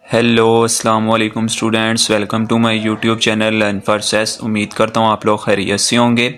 Hello अस्सलाम वालेकुम students, welcome to my YouTube channel learn for सेस। उम्मीद करता हूँ आप लोग खैरियत से होंगे।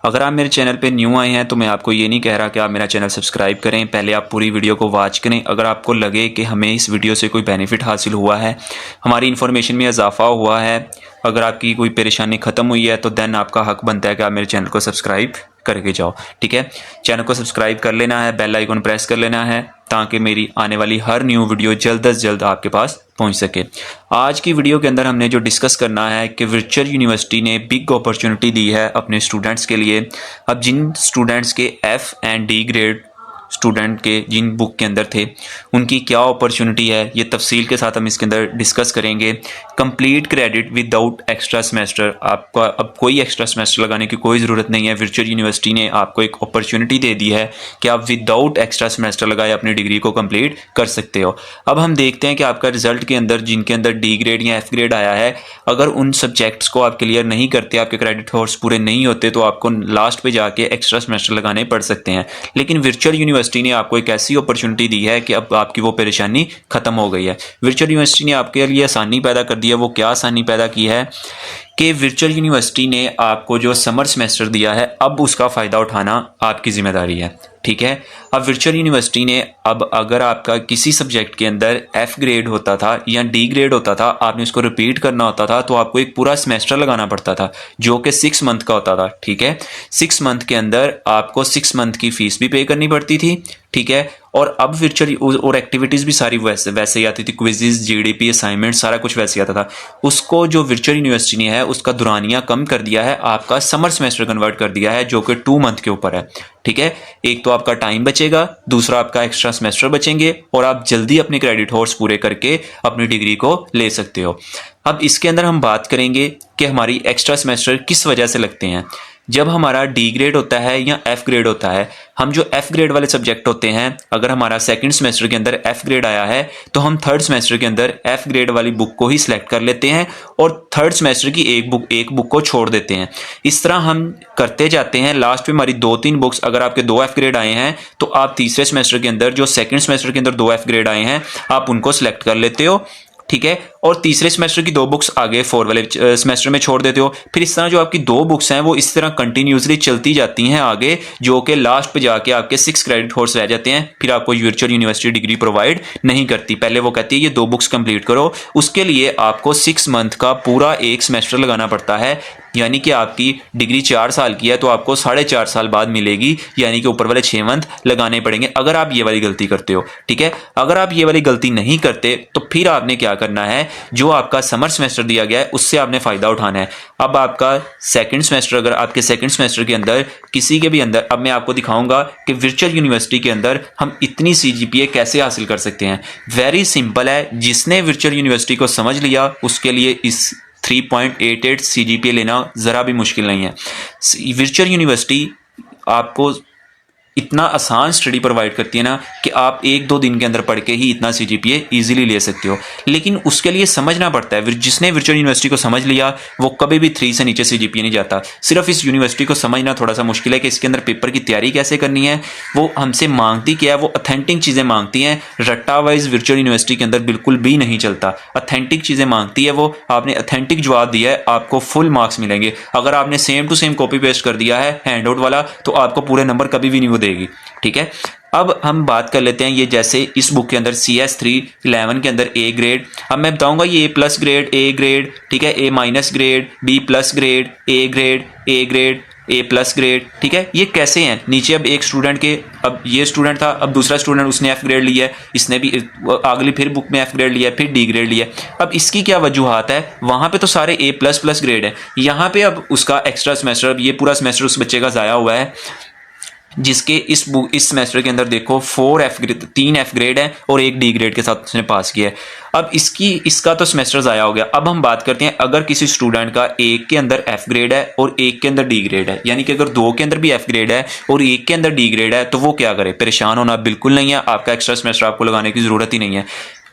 अगर आप मेरे चैनल पे न्यू आए हैं तो मैं आपको ये नहीं कह रहा कि आप मेरा चैनल सब्सक्राइब करें, पहले आप पूरी वीडियो को वॉच करें। अगर आपको लगे कि हमें इस वीडियो से कोई बेनिफिट हासिल हुआ है, हमारी इन्फॉर्मेशन में इजाफा हुआ है, अगर आपकी कोई परेशानी ख़त्म हुई है, तो देन आपका हक बनता है कि आप मेरे चैनल को सब्सक्राइब करके जाओ। ठीक है, चैनल को सब्सक्राइब कर लेना है, बेल आइकन प्रेस कर लेना है ताकि मेरी आने वाली हर न्यू वीडियो जल्द से जल्द आपके पास पहुंच सके। आज की वीडियो के अंदर हमने जो डिस्कस करना है कि वर्चुअल यूनिवर्सिटी ने बिग अपॉर्चुनिटी दी है अपने स्टूडेंट्स के लिए। अब जिन स्टूडेंट्स के F and D grade student के जिन बुक के अंदर थे, उनकी क्या अपॉर्चुनिटी है, ये तफसील के साथ हम इसके अंदर डिस्कस करेंगे। Complete credit without extra semester, आपका अब कोई एक्स्ट्रा सेमेस्टर लगाने की कोई ज़रूरत नहीं है। वर्चुअल यूनिवर्सिटी ने आपको एक अपॉर्चुनिटी दे दी है कि आप विदाउट एक्स्ट्रा सेमेस्टर लगाए अपनी डिग्री को कंप्लीट कर सकते हो। अब हम देखते हैं कि आपका रिजल्ट के अंदर जिनके अंदर डी ग्रेड या एफ ग्रेड आया है, अगर उन सब्जेक्ट्स को आप क्लियर नहीं करते, आपके क्रेडिट होर्स पूरे नहीं होते, तो आपको लास्ट पे जाके एक्स्ट्रा सेमेस्टर लगाने पड़ सकते हैं। लेकिन वर्चुअल यूनिवर्सिटी ने आपको एक ऐसी अपॉर्चुनिटी दी है कि अब आपकी वो परेशानी खत्म हो गई है। वर्चुअल यूनिवर्सिटी ने आपके लिए आसानी पैदा कर दी है। वो क्या आसानी पैदा की है कि वर्चुअल यूनिवर्सिटी ने आपको जो समर सेमेस्टर दिया है, अब उसका फ़ायदा उठाना आपकी ज़िम्मेदारी है। ठीक है, अब वर्चुअल यूनिवर्सिटी ने अब अगर आपका किसी सब्जेक्ट के अंदर एफ़ ग्रेड होता था या डी ग्रेड होता था, आपने उसको रिपीट करना होता था, तो आपको एक पूरा सेमेस्टर लगाना पड़ता था जो कि 6 मंथ का होता था। ठीक है, 6 मंथ के अंदर आपको 6 मंथ की फ़ीस भी पे करनी पड़ती थी। ठीक है, और अब वर्चुअल और एक्टिविटीज़ भी सारी वैसे ही आती थी, क्विज़, जीडीपी, असाइनमेंट, सारा कुछ वैसे ही आता था। उसको जो वर्चुअल यूनिवर्सिटी ने है उसका दुरानिया कम कर दिया है, आपका समर सेमेस्टर कन्वर्ट कर दिया है जो कि 2 मंथ के ऊपर है। ठीक है, एक तो आपका टाइम बचेगा, दूसरा आपका एक्स्ट्रा सेमेस्टर बचेंगे और आप जल्दी अपने क्रेडिट होर्स पूरे करके अपनी डिग्री को ले सकते हो। अब इसके अंदर हम बात करेंगे कि हमारी एक्स्ट्रा सेमेस्टर किस वजह से लगते हैं। जब हमारा डी ग्रेड होता है या एफ ग्रेड होता है, हम जो एफ ग्रेड वाले सब्जेक्ट होते हैं, अगर हमारा सेकंड सेमेस्टर के अंदर एफ ग्रेड आया है तो हम थर्ड सेमेस्टर के अंदर एफ ग्रेड वाली बुक को ही सिलेक्ट कर लेते हैं और थर्ड सेमेस्टर की एक बुक को छोड़ देते हैं। इस तरह हम करते जाते हैं। लास्ट में हमारी 2-3 बुक्स, अगर आपके 2 एफ ग्रेड आए हैं तो आप तीसरे सेमेस्टर के अंदर जो सेकंड सेमेस्टर के अंदर 2 एफ ग्रेड आए हैं, आप उनको सिलेक्ट कर लेते हो। ठीक है, और तीसरे सेमेस्टर की 2 बुक्स आगे 4 वाले सेमेस्टर में छोड़ देते हो। फिर इस तरह जो आपकी 2 बुक्स हैं वो इस तरह कंटिन्यूसली चलती जाती हैं आगे, जो कि लास्ट पे जाके आपके 6 क्रेडिट होर्स रह जाते हैं। फिर आपको वर्चुअल यूनिवर्सिटी डिग्री प्रोवाइड नहीं करती। पहले वो कहती है ये 2 बुक्स कंप्लीट करो, उसके लिए आपको 6 मंथ का पूरा एक सेमेस्टर लगाना पड़ता है। यानी कि आपकी डिग्री 4 साल की है तो आपको 4.5 साल बाद मिलेगी, यानी कि ऊपर वाले 6 मंथ लगाने पड़ेंगे अगर आप ये वाली गलती करते हो। ठीक है, अगर आप ये वाली गलती नहीं करते तो फिर आपने क्या करना है, जो आपका समर सेमेस्टर दिया गया है उससे आपने फ़ायदा उठाना है। अब आपका सेकंड सेमेस्टर, अगर आपके सेकंड सेमेस्टर के अंदर किसी के भी अंदर, अब मैं आपको दिखाऊंगा कि वर्चुअल यूनिवर्सिटी के अंदर हम इतनी CGPA कैसे हासिल कर सकते हैं। वेरी सिंपल है, जिसने वर्चुअल यूनिवर्सिटी को समझ लिया उसके लिए इस 3.88 CGPA लेना ज़रा भी मुश्किल नहीं है। वर्चुअल यूनिवर्सिटी आपको इतना आसान स्टडी प्रोवाइड करती है ना कि आप 1-2 दिन के अंदर पढ़ के ही इतना CGPA इजीली ले सकते हो। लेकिन उसके लिए समझना पड़ता है। जिसने वर्चुअल यूनिवर्सिटी को समझ लिया वो कभी भी 3 से नीचे CGPA नहीं जाता। सिर्फ इस यूनिवर्सिटी को समझना थोड़ा सा मुश्किल है कि इसके अंदर पेपर की तैयारी कैसे करनी है। वो हमसे मांगती क्या है, वो अथेंटिक चीज़ें मांगती हैं। रट्टा वाइज वर्चुअल यूनिवर्सिटी के अंदर बिल्कुल भी नहीं चलता। अथेंटिक चीज़ें मांगती है वो, आपने अथेंटिक जवाब दिया है, आपको फुल मार्क्स मिलेंगे। अगर आपने same to same copy paste कर दिया है हैंड आउट वाला, तो आपको पूरे नंबर कभी भी नहीं देगी। ठीक है, अब हम बात कर लेते हैं ये, जैसे इस बुक के अंदर CS311 के अंदर A ग्रेड, अब मैं बताऊंगा ये A+ ग्रेड, A ग्रेड, ठीक है, A- grade, B+ grade, A grade, A grade, A+ grade. ठीक है, ये कैसे हैं। नीचे अब एक स्टूडेंट के, अब ये स्टूडेंट था, अब दूसरा स्टूडेंट, उसने F ग्रेड लिया है, इसने भी अगली फिर बुक में F ग्रेड लिया है, फिर D ग्रेड लिया है। अब इसकी क्या वजूहत है, वहाँ पे तो सारे A++ ग्रेड है, यहाँ पे अब उसका एक्स्ट्रा सेमेस्टर, अब ये पूरा सेमेस्टर उस बच्चे का ज़ाया हुआ है जिसके इस सेमेस्टर के अंदर देखो 3 एफ ग्रेड है और 1 डी ग्रेड के साथ उसने पास किया है। अब इसका तो सेमेस्टर ज़ाया हो गया। अब हम बात करते हैं, अगर किसी स्टूडेंट का एक के अंदर एफ ग्रेड है और एक के अंदर डी ग्रेड है, यानी कि अगर 2 के अंदर भी एफ ग्रेड है और एक के अंदर डी ग्रेड है, तो वो क्या करे। परेशान होना बिल्कुल नहीं है, आपका एक्स्ट्रा सेमेस्टर आपको लगाने की ज़रूरत ही नहीं है।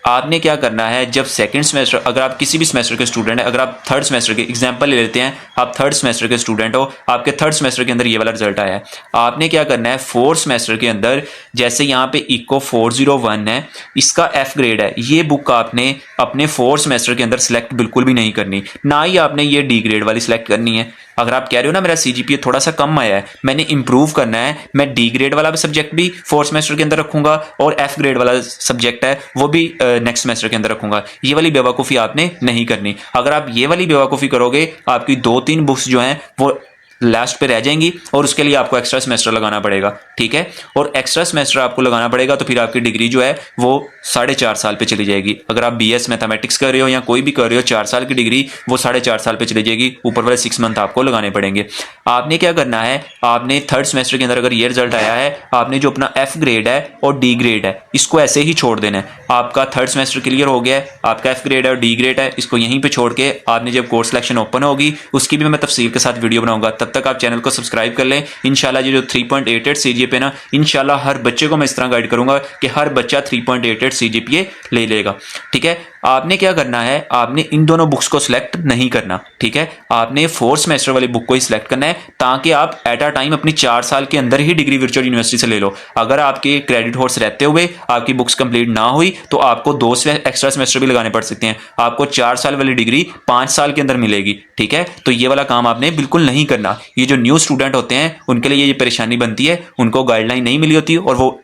आपने क्या करना है, जब सेकंड सेमेस्टर, अगर आप किसी भी सेमेस्टर के स्टूडेंट हैं, अगर आप थर्ड सेमेस्टर के एग्जांपल ले लेते हैं, आप थर्ड सेमेस्टर के स्टूडेंट हो, आपके थर्ड सेमेस्टर के अंदर ये वाला रिजल्ट आया है, आपने क्या करना है, फोर्थ सेमेस्टर के अंदर जैसे यहाँ पे इको 401 है, इसका एफ ग्रेड है, ये बुक आपने अपने फोर्थ सेमेस्टर के अंदर सिलेक्ट बिल्कुल भी नहीं करनी, ना ही आपने ये डी ग्रेड वाली सिलेक्ट करनी है। अगर आप कह रहे हो ना मेरा सीजीपीए थोड़ा सा कम आया है, मैंने इंप्रूव करना है, मैं डी ग्रेड वाला सब्जेक्ट भी फोर्थ सेमेस्टर के अंदर रखूंगा और एफ ग्रेड वाला सब्जेक्ट है वो भी नेक्स्ट सेमेस्टर के अंदर रखूंगा, ये वाली बेवकूफ़ी आपने नहीं करनी। अगर आप ये वाली बेवकूफ़ी करोगे, आपकी 2-3 बुक्स जो हैं वो लास्ट पे रह जाएंगी और उसके लिए आपको एक्स्ट्रा सेमेस्टर लगाना पड़ेगा, ठीक है। और एक्स्ट्रा सेमेस्टर आपको लगाना पड़ेगा तो फिर आपकी डिग्री जो है वो 4.5 साल पे चली जाएगी। अगर आप बीएस मैथमेटिक्स कर रहे हो या कोई भी कर रहे हो, 4 साल की डिग्री वो 4.5 साल पे चली जाएगी, ऊपर वाले 6 मंथ आपको लगाने पड़ेंगे। आपने क्या करना है, आपने थर्ड सेमेस्टर के अंदर अगर ये रिजल्ट आया है, आपने जो अपना एफ ग्रेड है और डी ग्रेड है इसको ऐसे ही छोड़ देना है। आपका थर्ड सेमेस्टर क्लियर हो गया है, आपका एफ ग्रेड है और डी ग्रेड है, इसको यहीं पर छोड़ के आपने जब कोर्स सिलेक्शन ओपन होगी उसकी भी मैं तफसील के साथ वीडियो बनाऊंगा, तब तक आप चैनल को सब्सक्राइब कर लें। इंशाल्लाह ये जो 3.88 सीजीपीए ना, इंशाल्लाह हर बच्चे को मैं इस तरह गाइड करूंगा कि हर बच्चा 3.88 सीजीपीए ले लेगा, ठीक है। आपने क्या करना है, आपने इन दोनों बुक्स को सिलेक्ट नहीं करना, ठीक है। आपने फोर्थ सेमेस्टर वाली बुक को ही सिलेक्ट करना है ताकि आप एट अ टाइम अपनी 4 साल के अंदर ही डिग्री वर्चुअल यूनिवर्सिटी से ले लो। अगर आपके क्रेडिट होर्स रहते हुए आपकी बुक्स कंप्लीट ना हुई तो आपको 2 एक्स्ट्रा सेमेस्टर भी लगाने पड़ सकते हैं, आपको 4 साल वाली डिग्री 5 साल के अंदर मिलेगी, ठीक है। तो ये वाला काम आपने बिल्कुल नहीं करना। ये जो न्यू स्टूडेंट होते हैं उनके लिए ये परेशानी बनती है, उनको गाइडलाइन नहीं मिली होती और वो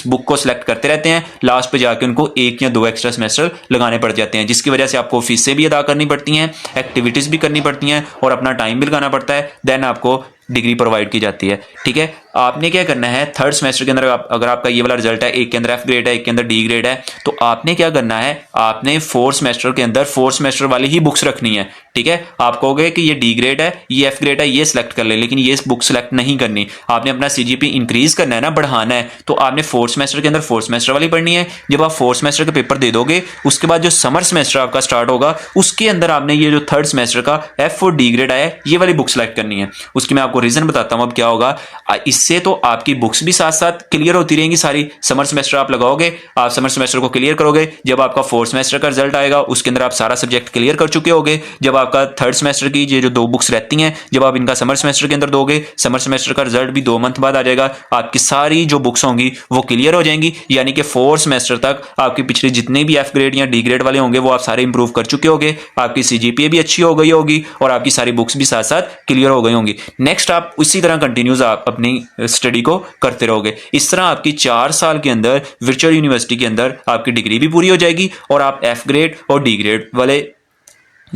बुक को सिलेक्ट करते रहते हैं, लास्ट पे जाके उनको 1 या 2 एक्स्ट्रा सेमेस्टर लगाने पड़ जाते हैं, जिसकी वजह से आपको फीसें भी अदा करनी पड़ती हैं, एक्टिविटीज़ भी करनी पड़ती हैं और अपना टाइम भी लगाना पड़ता है, देन आपको डिग्री प्रोवाइड की जाती है, ठीक है। आपने क्या करना है, थर्ड सेमेस्टर के अंदर अगर आपका ये वाला रिजल्ट है, एक के अंदर एफ ग्रेड है, एक के अंदर डी ग्रेड है, तो आपने क्या करना है, आपने फोर्थ सेमेस्टर के अंदर फोर्थ सेमेस्टर वाली ही बुक्स रखनी है, ठीक है। आप कहोगे कि ये डी ग्रेड है, ये एफ ग्रेड है, ये सिलेक्ट कर ले, लेकिन ये बुक सिलेक्ट नहीं करनी। आपने अपना सीजीपी इंक्रीज करना है ना, बढ़ाना है, तो आपने फोर्थ सेमेस्टर के अंदर फोर्थ सेमेस्टर वाली पढ़नी है। जब आप फोर्थ सेमेस्टर के पेपर दे दोगे उसके बाद जो समर सेमेस्टर आपका स्टार्ट होगा उसके अंदर आपने ये जो थर्ड सेमेस्टर का एफ और डी ग्रेड आया ये वाली बुक सेलेक्ट करनी है। उसकी मैं आपको रीजन बताता हूँ अब क्या होगा। इससे तो आपकी बुक्स भी साथ साथ क्लियर होती रहेंगी सारी। समर सेमेस्टर आप लगाओगे, आप समर सेमेस्टर को क्लियर करोगे, जब आपका फोर्थ सेमेस्टर का रिजल्ट आएगा उसके अंदर आप सारा सब्जेक्ट क्लियर कर चुके होगे। जब आपका थर्ड सेमेस्टर की ये जो 2 बुक्स रहती हैं, जब आप इनका समर सेमेस्टर के अंदर दोगे, समर सेमेस्टर का रिजल्ट भी 2 मंथ बाद आ जाएगा, आपकी सारी जो बुक्स होंगी वो क्लियर हो जाएंगी। यानी कि फोर्थ सेमेस्टर तक आपकी पिछले जितने भी एफ ग्रेड या डी ग्रेड वाले होंगे वो आप सारे इंप्रूव कर चुके होंगे, आपकी सीजीपीए भी अच्छी हो गई होगी और आपकी सारी बुक्स भी साथ साथ क्लियर हो गई होंगी। नेक्स्ट आप इसी तरह कंटिन्यूज आप अपनी स्टडी को करते रहोगे। इस तरह आपकी 4 साल के अंदर वर्चुअल यूनिवर्सिटी के अंदर आपकी डिग्री भी पूरी हो जाएगी और आप एफ ग्रेड और डी ग्रेड वाले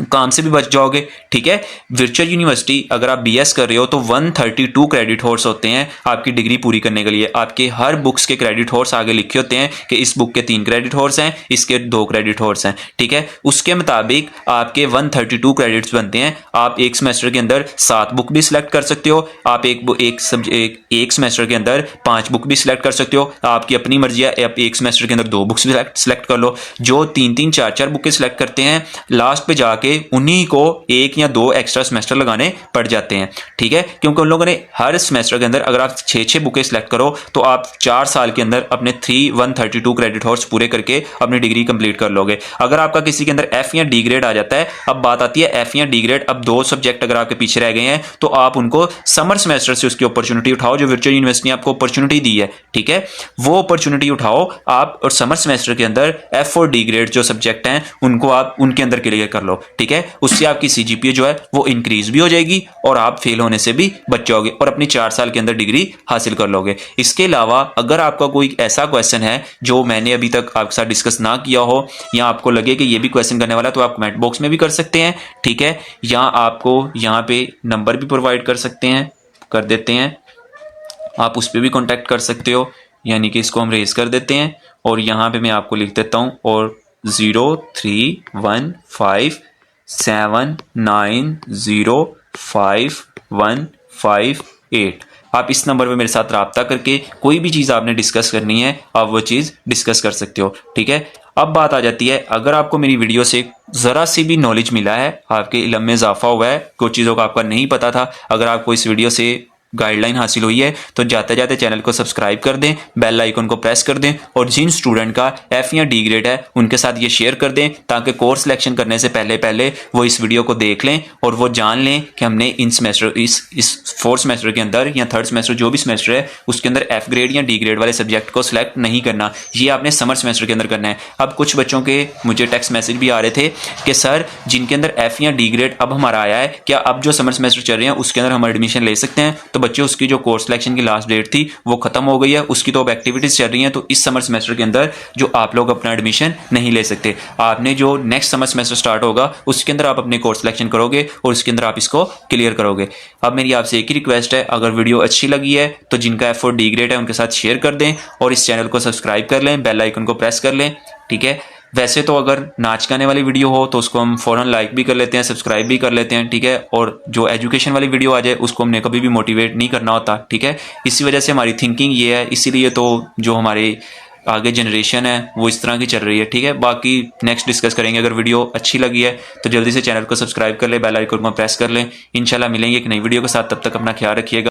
काम से भी बच जाओगे, ठीक है। वर्चुअल यूनिवर्सिटी अगर आप बीएस कर रहे हो तो 132 क्रेडिट होर्स होते हैं आपकी डिग्री पूरी करने के लिए। आपके हर बुक्स के क्रेडिट होर्स आगे लिखे होते हैं कि इस बुक के 3 क्रेडिट होर्स हैं, इसके 2 क्रेडिट होर्स हैं, ठीक है। उसके मुताबिक आपके 132 क्रेडिट्स बनते हैं। आप एक सेमेस्टर के अंदर 7 बुक भी सिलेक्ट कर सकते हो, आप एक सेमेस्टर के अंदर 5 बुक भी सिलेक्ट कर सकते हो, आपकी अपनी मर्जी है। आप एक सेमेस्टर के अंदर 2 बुक्स भी सिलेक्ट कर लो। जो 3-3, 4-4 बुकें सिलेक्ट करते हैं लास्ट पे जाके उन्हीं को 1 या 2 एक्स्ट्रा सेमेस्टर लगाने पड़ जाते हैं, ठीक है। क्योंकि उन लोगों ने हर सेमेस्टर के अंदर अगर आप 6-6 बुकें सिलेक्ट करो तो आप 4 साल के अंदर अपने 132 क्रेडिट होर्स पूरे करके अपनी डिग्री कंप्लीट कर लोगे। अगर आपका किसी के अंदर एफ या डी ग्रेड आ जाता है, अब बात आती है एफ या डी ग्रेड, अब 2 सब्जेक्ट अगर आपके पीछे रह गए हैं तो आप उनको समर सेमेस्टर से उसकी अपॉर्चुनिटी उठाओ जो वर्चुअल यूनिवर्सिटी ने आपको अपॉर्चुनिटी दी है, ठीक है। वो अपॉर्चुनिटी उठाओ आप और समर सेमेस्टर के अंदर एफ और डी ग्रेड जो सब्जेक्ट हैं उनको आप उनके अंदर क्लियर कर लो, ठीक है। उससे आपकी सीजीपीए जो है वो इंक्रीज भी हो जाएगी और आप फेल होने से भी बच जाओगे और अपनी 4 साल के अंदर डिग्री हासिल कर लोगे। इसके अलावा अगर आपका कोई ऐसा क्वेश्चन है जो मैंने अभी तक आपके साथ डिस्कस ना किया हो या आपको लगे कि ये भी क्वेश्चन करने वाला है तो आप कमेंट बॉक्स में भी कर सकते हैं, ठीक है। या आपको यहाँ पे नंबर भी प्रोवाइड कर देते हैं, आप उस पर भी कॉन्टैक्ट कर सकते हो। यानी कि इसको हम रेज कर देते हैं और यहाँ पे मैं आपको लिख देता हूँ और 031579051558। आप इस नंबर पे मेरे साथ रब्ता करके कोई भी चीज़ आपने डिस्कस करनी है आप वो चीज़ डिस्कस कर सकते हो, ठीक है। अब बात आ जाती है, अगर आपको मेरी वीडियो से ज़रा सी भी नॉलेज मिला है, आपके इल्म में इजाफा हुआ है, कुछ चीज़ों का आपका नहीं पता था, अगर आपको इस वीडियो से गाइडलाइन हासिल हुई है तो जाते जाते चैनल को सब्सक्राइब कर दें, बेल आइकन को प्रेस कर दें और जिन स्टूडेंट का F या D ग्रेड है उनके साथ ये शेयर कर दें ताकि कोर्स सिलेक्शन करने से पहले पहले वो इस वीडियो को देख लें और वो जान लें कि हमने इन सेमेस्टर इस फोर्थ सेमेस्टर के अंदर या थर्ड सेमेस्टर जो भी सेमेस्टर है उसके अंदर F ग्रेड या D ग्रेड वाले सब्जेक्ट को सिलेक्ट नहीं करना, ये आपने समर सेमेस्टर के अंदर करना है। अब कुछ बच्चों के मुझे टेक्स्ट मैसेज भी आ रहे थे कि सर जिनके अंदर F या D ग्रेड अब हमारा आया है, क्या अब जो समर सेमेस्टर चल रहे हैं उसके अंदर हम एडमिशन ले सकते हैं? तो बच्चे उसकी जो कोर्स सिलेक्शन की लास्ट डेट थी वो खत्म हो गई है, उसकी तो अब एक्टिविटीज चल रही हैं, तो इस समर सेमेस्टर के अंदर जो आप लोग अपना एडमिशन नहीं ले सकते। आपने जो नेक्स्ट समर सेमेस्टर स्टार्ट होगा उसके अंदर आप अपने कोर्स सिलेक्शन करोगे और उसके अंदर आप इसको क्लियर करोगे। अब मेरी आपसे एक ही रिक्वेस्ट है, अगर वीडियो अच्छी लगी है तो जिनका F और D ग्रेड है उनके साथ शेयर कर दें और इस चैनल को सब्सक्राइब कर लें, बेल आइकन को प्रेस कर लें, ठीक है। वैसे तो अगर नाच गाने वाली वीडियो हो तो उसको हम फ़ौरन लाइक भी कर लेते हैं, सब्सक्राइब भी कर लेते हैं, ठीक है। और जो एजुकेशन वाली वीडियो आ जाए उसको हमने कभी भी मोटिवेट नहीं करना होता, ठीक है। इसी वजह से हमारी थिंकिंग ये है, इसीलिए तो जो हमारे आगे जनरेशन है वो इस तरह की चल रही है, ठीक है। बाकी नेक्स्ट डिस्कस करेंगे। अगर वीडियो अच्छी लगी है तो जल्दी से चैनल को सब्सक्राइब कर ले, बेल आइकन को प्रेस कर लें। इंशाल्लाह मिलेंगे एक नई वीडियो के साथ, तब तक अपना ख्याल रखिएगा।